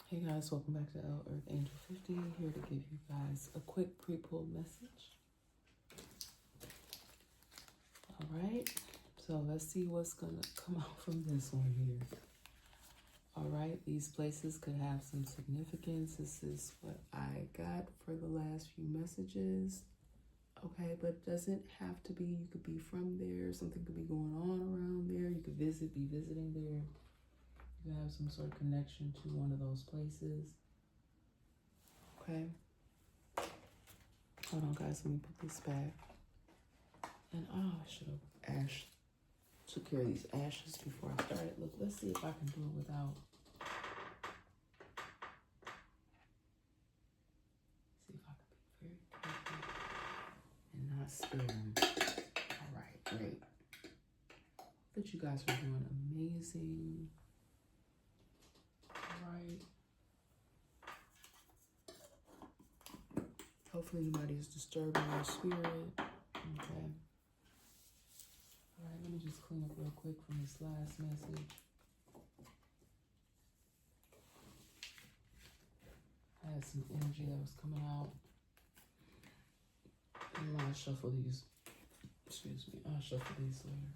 Hey guys, welcome back to L Earth Angel 50. Here to give you guys a quick pre-pull message. Alright, so let's see what's gonna come out from this one here. Alright, these places could have some significance. This is what I got for the last few messages. Okay, but it doesn't have to be. You could be from there. Something could be going on around there. You could be visiting there. You have some sort of connection to one of those places. Okay. Hold on, guys. Let me put this back. And I should have took care of these ashes before I started. Look, let's see if I can do it without. See if I can be very careful and not spill them. All right, great. But you guys are doing amazing. All right. Hopefully nobody's disturbing your spirit. Okay. All right, let me just clean up real quick from this last message. I had some energy that was coming out. I'm gonna shuffle these. Excuse me, I'll shuffle these later.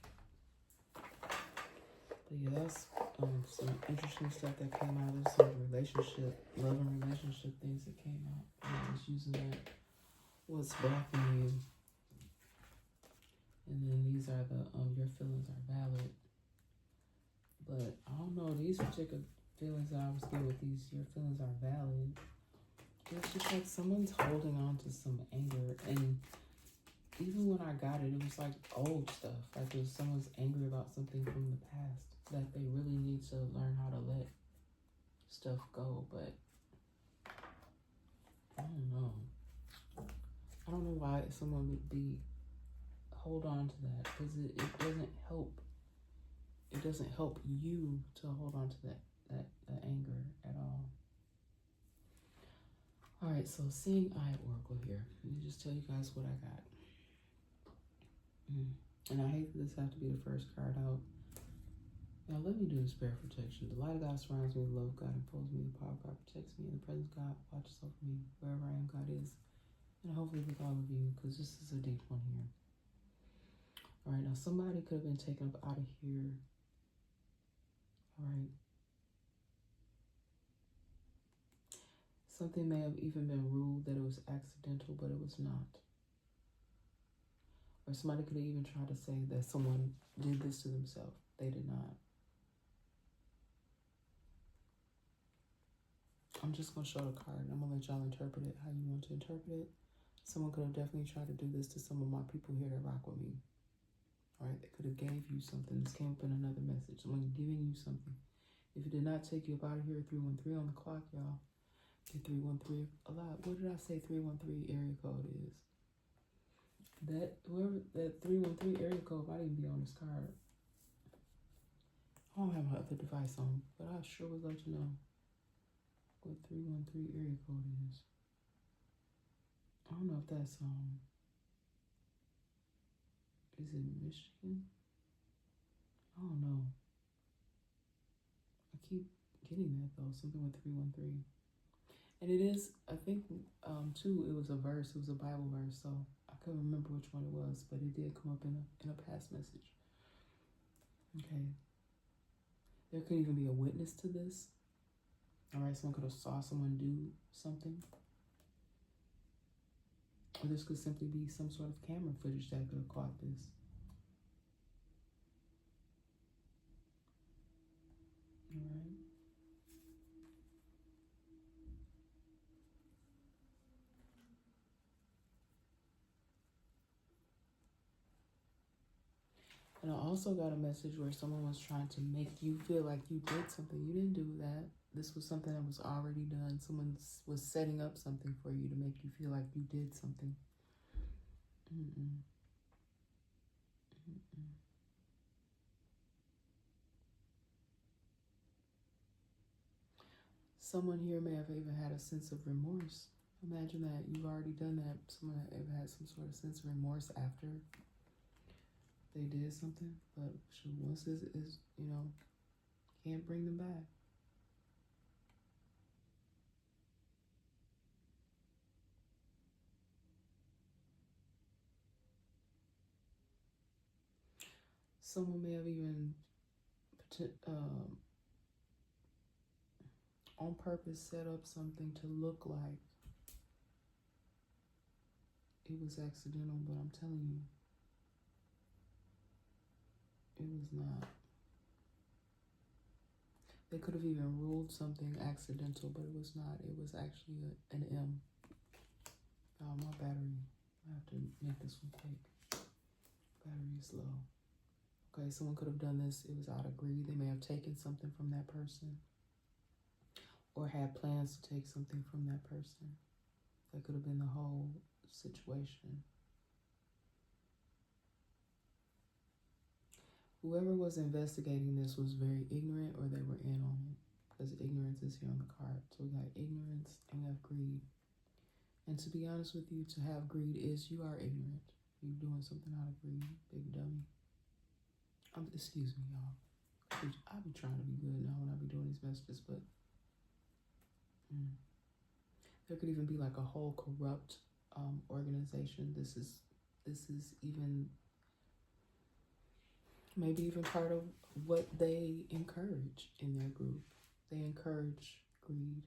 But yeah, that's some interesting stuff that came out. There's some love and relationship things that came out. And I was using that. What's blocking you? And then these are the your feelings are valid. But I don't know, these particular feelings that I was getting with these, your feelings are valid. It's just like someone's holding on to some anger. And even when I got it, it was like old stuff. Like if someone's angry about something from the past that they really need to learn how to let stuff go. But I don't know. I don't know why someone would hold on to that, because it doesn't help. It doesn't help you to hold on to that anger at all. All right, so seeing eye oracle here. Let me just tell you guys what I got. And I hate that this has to be the first card out. Now let me do the spirit protection. The light of God surrounds me, the love of God enfolds me, the power of God protects me, and the presence of God watches over me wherever I am. God is, and hopefully with all of you, because this is a deep one here. All right, now somebody could have been taken up out of here. All right. Something may have even been ruled that it was accidental, but it was not. Or somebody could have even tried to say that someone did this to themselves. They did not. I'm just going to show the card. I'm going to let y'all interpret it how you want to interpret it. Someone could have definitely tried to do this to some of my people here that rock with me. All right, they could have gave you something. This came up in another message. Someone giving you something. If it did not take you up out of here, 313 on the clock, y'all. Get 313 a lot. What did I say 313 area code is? That whoever that 313 area code might even be on this card. I don't have my other device on, but I sure would love to know what 313 area code is. I don't know if that's is it Michigan? I don't know. I keep getting that though, something with 313. And it is, I think, too, it was a verse, it was a Bible verse, so I couldn't remember which one it was, but it did come up in a past message. Okay. There could even be a witness to this. All right, someone could have saw someone do something. Or this could simply be some sort of camera footage that could have caught this. All right. And I also got a message where someone was trying to make you feel like you did something. You didn't do that. This was something that was already done. Someone was setting up something for you to make you feel like you did something. Someone here may have even had a sense of remorse. Imagine that you've already done that. Someone ever had some sort of sense of remorse after they did something, but once is can't bring them back. Someone may have even on purpose set up something to look like it was accidental, but I'm telling you, it was not. They could have even ruled something accidental, but it was not. It was actually an M. Oh, my battery. I have to make this one quick. Battery is low. Okay, someone could have done this. It was out of greed. They may have taken something from that person or had plans to take something from that person. That could have been the whole situation. Whoever was investigating this was very ignorant, or they were in on it, because ignorance is here on the card. So we got ignorance and we have greed. And to be honest with you, to have greed is you are ignorant. You're doing something out of greed, big dummy. Excuse me, y'all. I be trying to be good now when I be doing these messages, but there could even be like a whole corrupt organization. This is even maybe even part of what they encourage in their group. They encourage greed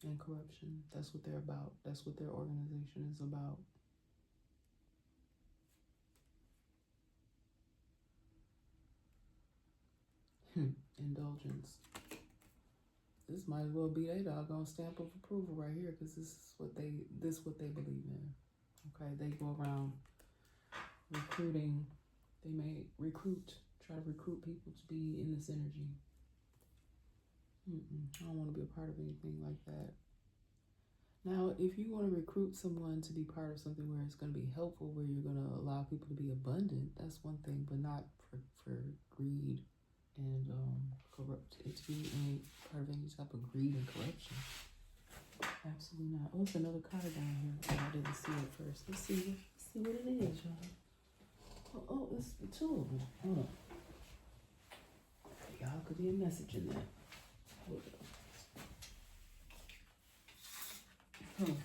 and corruption. That's what they're about. That's what their organization is about. Indulgence. This might as well be a doggone stamp of approval right here, because this is what they believe in. Okay, they go around recruiting. They may try to recruit people to be in this energy. I don't want to be a part of anything like that. Now, if you want to recruit someone to be part of something where it's going to be helpful, where you're going to allow people to be abundant, that's one thing, but not for greed and corrupt. It's really any part of any type of greed and corruption. Absolutely not. Oh, it's another card down here. Oh, I didn't see it first. Let's see what it is, y'all. Oh, it's two of them. Hold on. Y'all could be a message in that. Hold on.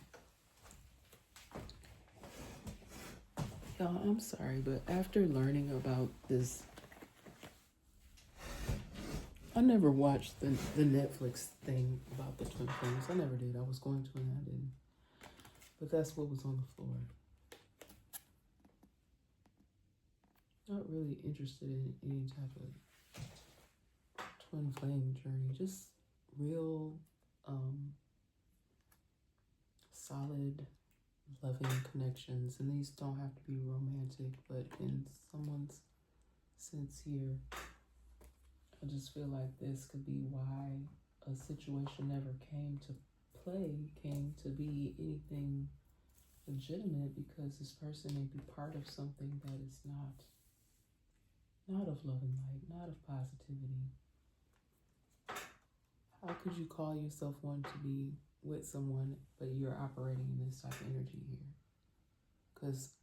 Y'all, I'm sorry, but after learning about this, I never watched the Netflix thing about the twin flames. I never did. I was going to and I didn't. But that's what was on the floor. Not really interested in any type of twin flame journey. Just real solid, loving connections. And these don't have to be romantic, but in someone's sense here, I just feel like this could be why a situation never came to be anything legitimate, because this person may be part of something that is not of love and light, not of positivity. How could you call yourself one to be with someone, but you're operating in this type of energy here? Because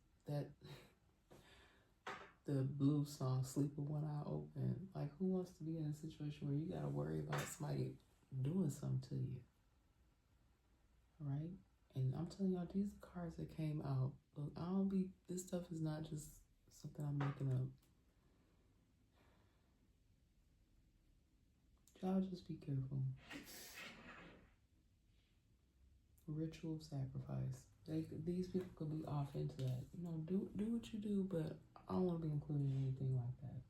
the blues song, Sleep with One Eye Open, like, who wants to be in a situation where you got to worry about somebody doing something to you? All right? And I'm telling y'all, these cards that came out, look, this stuff is not just something I'm making up. Y'all just be careful. Ritual sacrifice. These people could be off into that. You know, do what you do, but I don't want to be included in anything like that.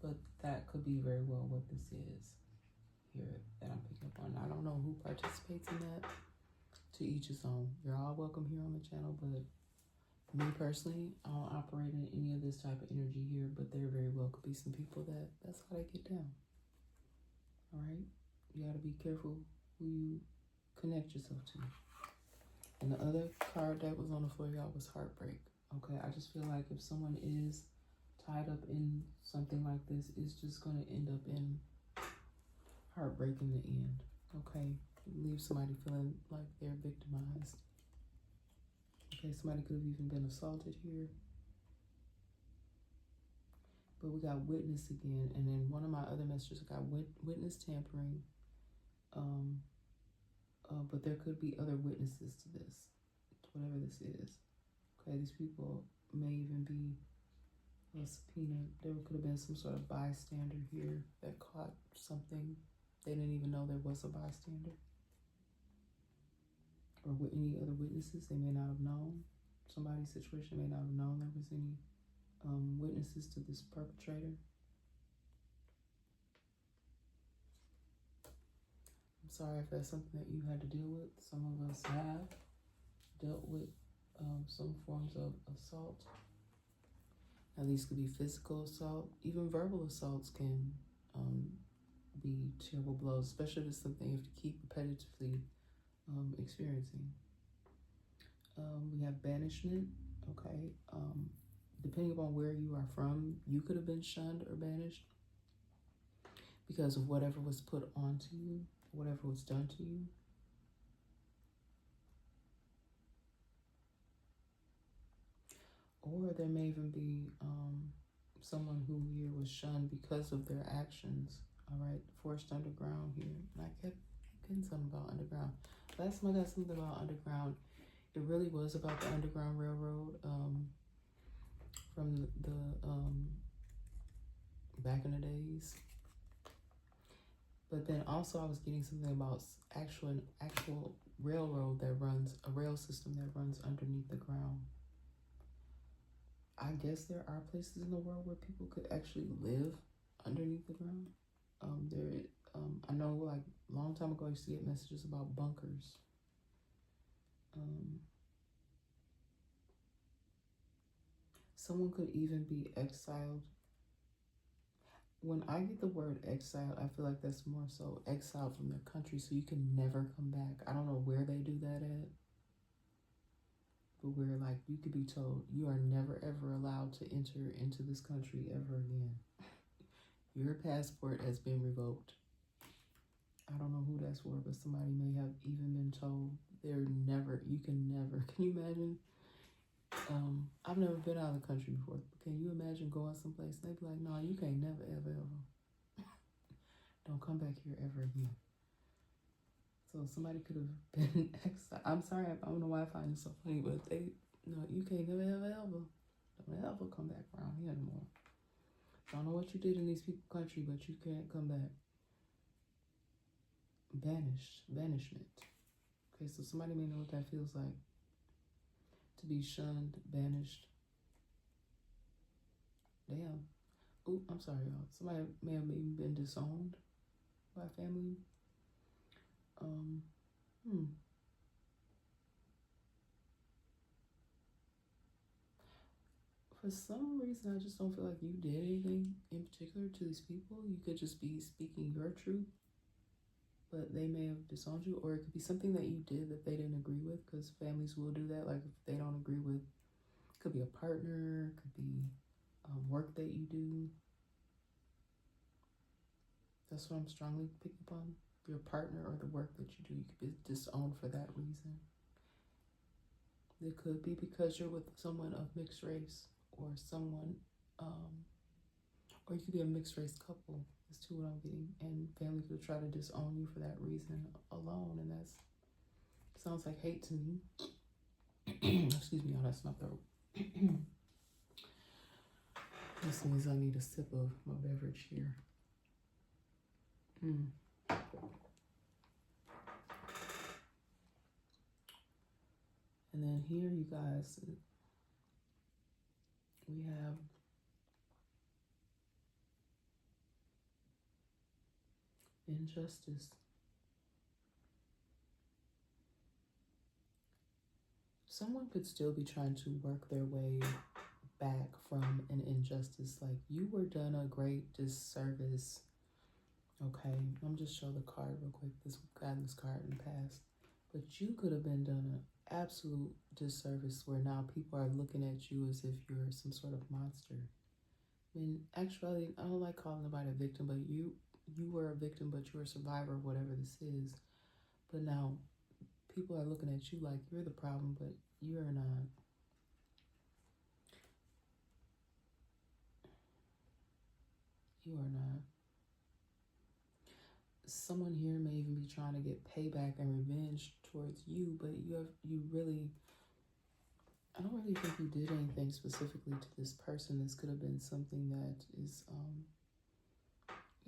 But that could be very well what this is here that I'm picking up on. I don't know who participates in that. To each his own. You're all welcome here on the channel, but me personally, I don't operate in any of this type of energy here, but there very well could be some people that's how they get down. All right? You got to be careful who you connect yourself to. And the other card that was on the floor, y'all, was heartbreak. Okay, I just feel like if someone is tied up in something like this, it's just going to end up in heartbreak in the end. Okay, leave somebody feeling like they're victimized. Okay, somebody could have even been assaulted here. But we got witness again, and then one of my other messages, I got witness tampering. But there could be other witnesses to this, whatever this is. Okay, these people may even be a subpoena. There could have been some sort of bystander here that caught something. They didn't even know there was a bystander. Or with any other witnesses, they may not have known. Somebody's situation may not have known there was any witnesses to this perpetrator. I'm sorry if that's something that you had to deal with. Some of us have dealt with some forms of assault. Now, these could be physical assault. Even verbal assaults can be terrible blows, especially if it's something you have to keep repetitively experiencing. We have banishment. Okay. Depending upon where you are from, you could have been shunned or banished because of whatever was put onto you, whatever was done to you. Or there may even be someone who here was shunned because of their actions. All right, forced underground here. And I kept getting something about underground. Last time I got something about underground, it really was about the Underground Railroad from the back in the days. But then also I was getting something about actual railroad that runs, a rail system that runs underneath the ground. I guess there are places in the world where people could actually live underneath the ground. I know like a long time ago I used to get messages about bunkers. Someone could even be exiled. When I get the word exile, I feel like that's more so exiled from their country so you can never come back. I don't know where they do that at. But where like you could be told you are never ever allowed to enter into this country ever again. Your passport has been revoked. I don't know who that's for, but somebody may have even been told you can never, can you imagine? I've never been out of the country before, but can you imagine going someplace and they'd be like, no, you can't never, ever, ever. Don't come back here ever again. So somebody could have been exiled. I'm sorry, I don't know why I find it so funny, but you can't never, ever, ever. Don't ever come back around here anymore. Don't know what you did in these people's country, but you can't come back. Banishment. Okay, so somebody may know what that feels like. To be shunned, banished. Damn. Oh, I'm sorry, y'all. Somebody may have even been disowned by family. For some reason, I just don't feel like you did anything in particular to these people. You could just be speaking your truth, but they may have disowned you, or it could be something that you did that they didn't agree with, because families will do that. Like if they don't agree with, it could be a partner, could be work that you do. That's what I'm strongly picking up on. Your partner or the work that you do, you could be disowned for that reason. It could be because you're with someone of mixed race, or someone, or you could be a mixed race couple. That's too what I'm getting. And family could try to disown you for that reason alone, and that sounds like hate to me. Excuse me, y'all, that's my throat. This means I need a sip of my beverage here. And then here, you guys, we have injustice. Someone could still be trying to work their way back from an injustice. Like, you were done a great disservice. Okay, I'm just show the card real quick. We've gotten this card in the past. But you could have been done an absolute disservice where now people are looking at you as if you're some sort of monster. In actuality, I don't like calling nobody a victim, but you were a victim, but you're a survivor of whatever this is. But now people are looking at you like you're the problem, but you're not. You are not. Someone here may even be trying to get payback and revenge towards you, but you really, I don't really think you did anything specifically to this person. This could have been something that is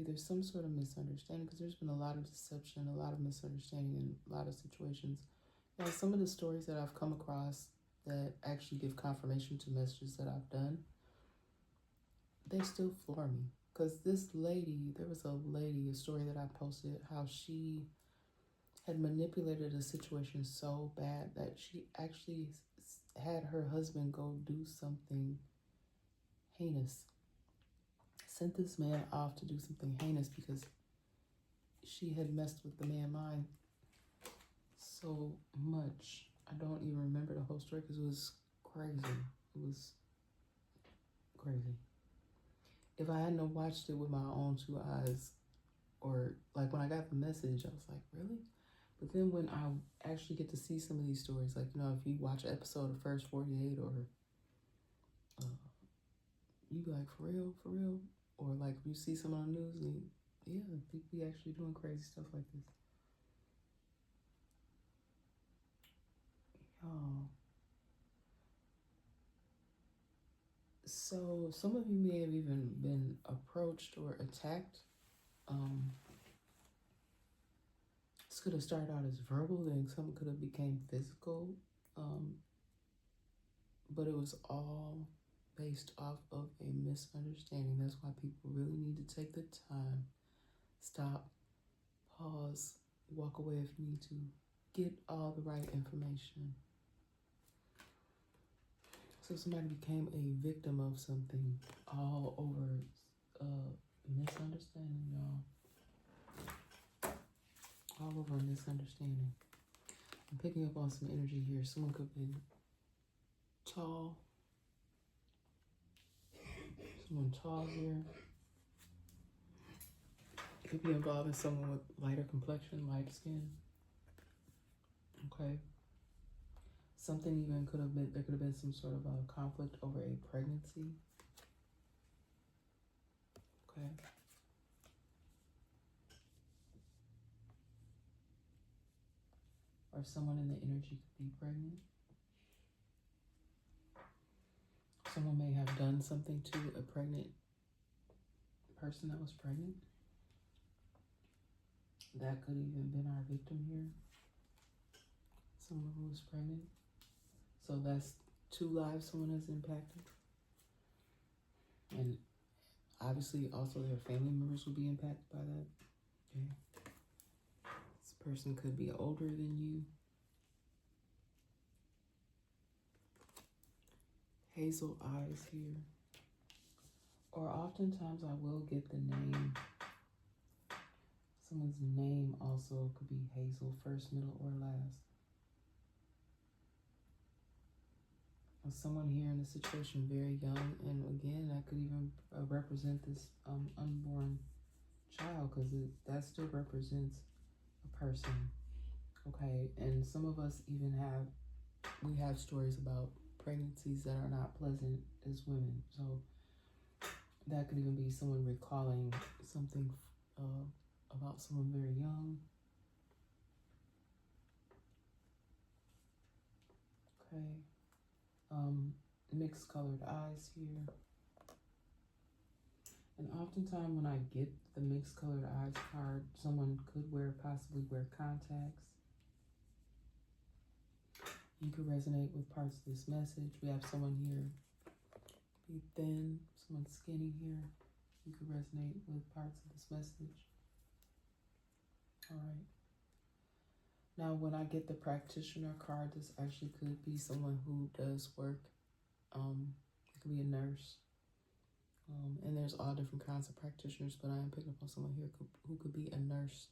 either some sort of misunderstanding, because there's been a lot of deception, a lot of misunderstanding in a lot of situations. Now, some of the stories that I've come across that actually give confirmation to messages that I've done, they still floor me. Because this lady, there was a story that I posted, how she had manipulated a situation so bad that she actually had her husband go do something heinous. Sent this man off to do something heinous because she had messed with the man's mind so much. I don't even remember the whole story because it was crazy. It was crazy. If I hadn't watched it with my own two eyes, or like when I got the message, I was like, really? But then when I actually get to see some of these stories, like, you know, if you watch an episode of First 48, or you be like, for real? Or like you see some on the news, and yeah, people be actually doing crazy stuff like this. Oh. So some of you may have even been approached or attacked. This could have started out as verbal, then some could have became physical. But it was all based off of a misunderstanding. That's why people really need to take the time, stop, pause, walk away if you need to, get all the right information. So somebody became a victim of something all over misunderstanding, y'all. All over a misunderstanding. I'm picking up on some energy here. Someone could be tall. Someone tall here. Could be involving someone with lighter complexion, light skin. Okay. Something even could have been, there could have been some sort of a conflict over a pregnancy. Okay. Or someone in the energy could be pregnant. Someone may have done something to a pregnant person that was pregnant. That could even been our victim here. Someone who was pregnant. So that's 2 lives someone has impacted. And obviously also their family members will be impacted by that. Okay. This person could be older than you. Hazel eyes here. Or oftentimes I will get the name. Someone's name also could be Hazel, first, middle, or last. Or someone here in a situation very young, and again, that could even represent this unborn child, because that still represents a person. Okay, and some of us even we have stories about pregnancies that are not pleasant as women. So that could even be someone recalling something about someone very young. Okay. Mixed colored eyes here. And oftentimes when I get the mixed colored eyes card, someone could possibly wear contacts. You could resonate with parts of this message. We have someone here be thin, someone skinny here. You could resonate with parts of this message. All right. Now, when I get the practitioner card, this actually could be someone who does work. It could be a nurse. And there's all different kinds of practitioners, but I am picking up on someone here who could be a nurse.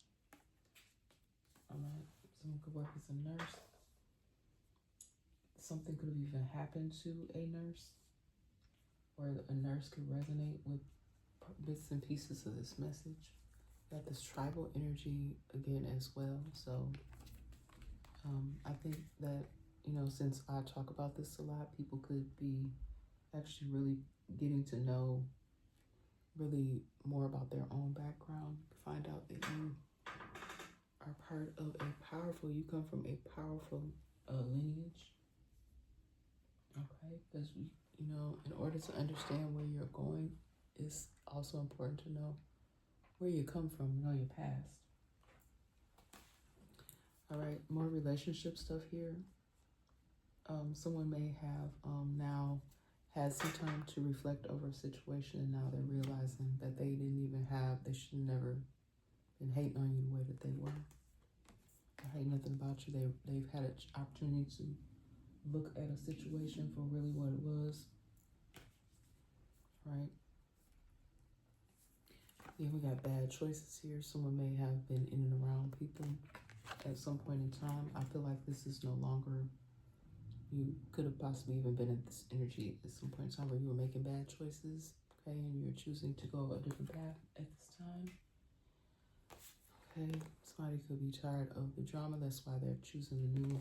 All right. Someone could work as a nurse. Something could have even happened to a nurse, or a nurse could resonate with bits and pieces of this message. Got this tribal energy again as well. So I think that, you know, since I talk about this a lot, people could be actually really getting to know really more about their own background. Find out that you are part of you come from a powerful lineage. Okay, because you know, in order to understand where you're going, it's also important to know where you come from, know your past. All right, more relationship stuff here. Someone may have now had some time to reflect over a situation, and now they're realizing that they should never been hating on you the way that they were. I hate nothing about you. They've had an opportunity to look at a situation for really what it was, right? Yeah, we got bad choices here. Someone may have been in and around people at some point in time. I feel like this is no longer, you could have possibly even been in this energy at some point in time where you were making bad choices, okay, and you're choosing to go a different path at this time. Okay, somebody could be tired of the drama. That's why they're choosing a new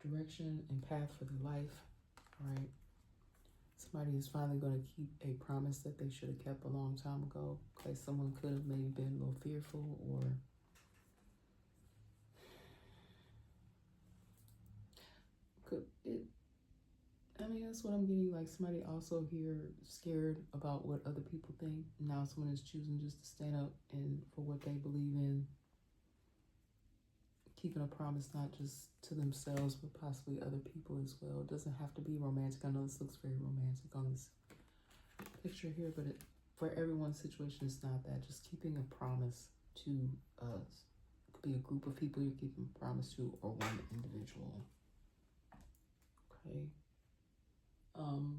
direction and path for their life, right? Somebody is finally going to keep a promise that they should have kept a long time ago. Okay, someone could have maybe been a little fearful, or could it, I mean, that's what I'm getting, like somebody also here scared about what other people think. Now someone is choosing just to stand up and for what they believe in, keeping a promise not just to themselves but possibly other people as well. It doesn't have to be romantic. I know this looks very romantic on this picture here, but for everyone's situation, it's not that. Just keeping a promise to us. It could be a group of people you're keeping a promise to, or one individual. Okay.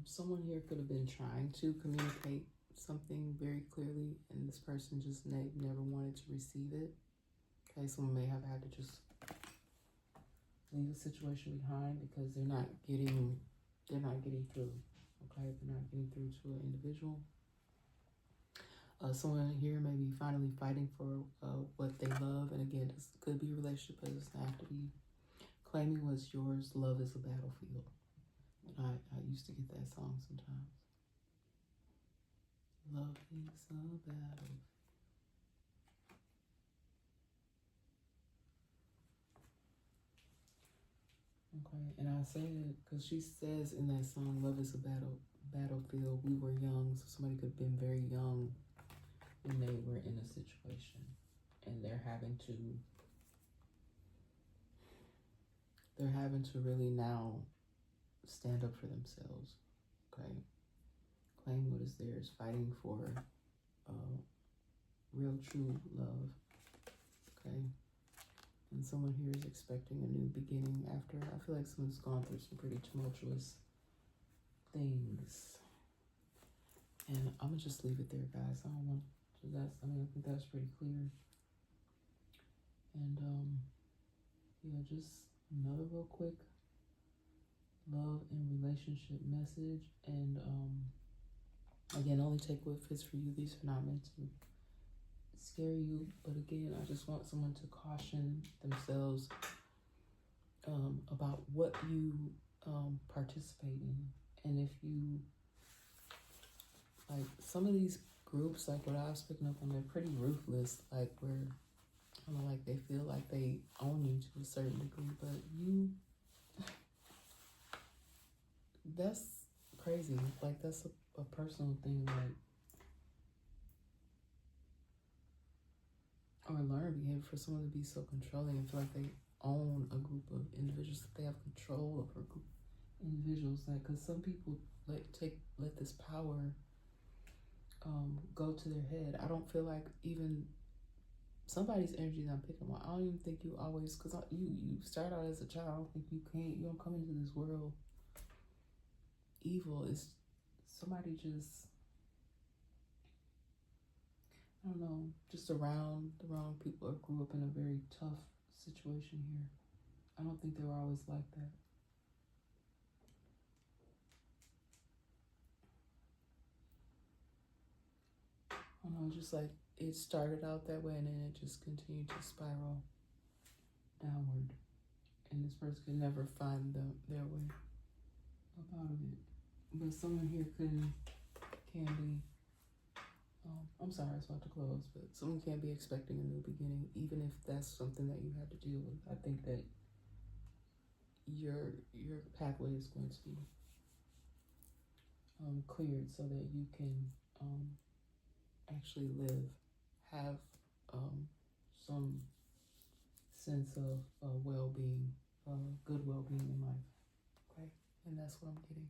Someone here could have been trying to communicate something very clearly, and this person just never wanted to receive it. Okay, someone may have had to just leave a situation behind because they're not getting through. Okay, they're not getting through to an individual. Someone here may be finally fighting for what they love, and again, this could be a relationship, but it doesn't have to be. Claiming what's yours. Love is a battlefield. I used to get that song sometimes. Love is a battle. Okay, and I say it because she says in that song, "Love is a battlefield." We were young, so somebody could have been very young when they were in a situation, and they're having to really now stand up for themselves. Okay, claim what is theirs, fighting for real, true love. Okay. And someone here is expecting a new beginning after, I feel like someone's gone through some pretty tumultuous things. And I'm gonna just leave it there, guys. I don't want to, I think that's pretty clear. And yeah, just another real quick love and relationship message. And again, only take what fits for you. These are not meant to scare you, but again, I just want someone to caution themselves about what you participate in. And if you, like, some of these groups, like what I was picking up on, they're pretty ruthless, like where kind of like they feel like they own you to a certain degree, but that's crazy. Like, that's a personal thing, like, or learned behavior for someone to be so controlling and feel like they own a group of individuals, that they have control over a group of individuals. Like, because some people let this power go to their head. I don't feel like even somebody's energy that I'm picking up. I don't even think you always, because you start out as a child. I don't think you don't come into this world evil. It's somebody just, I don't know, just around the wrong people, or grew up in a very tough situation here. I don't think they were always like that. I don't know, just like it started out that way and then it just continued to spiral downward. And this person could never find their way up out of it. But someone here can be, I'm sorry, I was about to close, but someone can be expecting a new beginning, even if that's something that you had to deal with. I think that your pathway is going to be cleared so that you can actually have some sense of well-being, good well-being in life. Okay, and that's what I'm getting.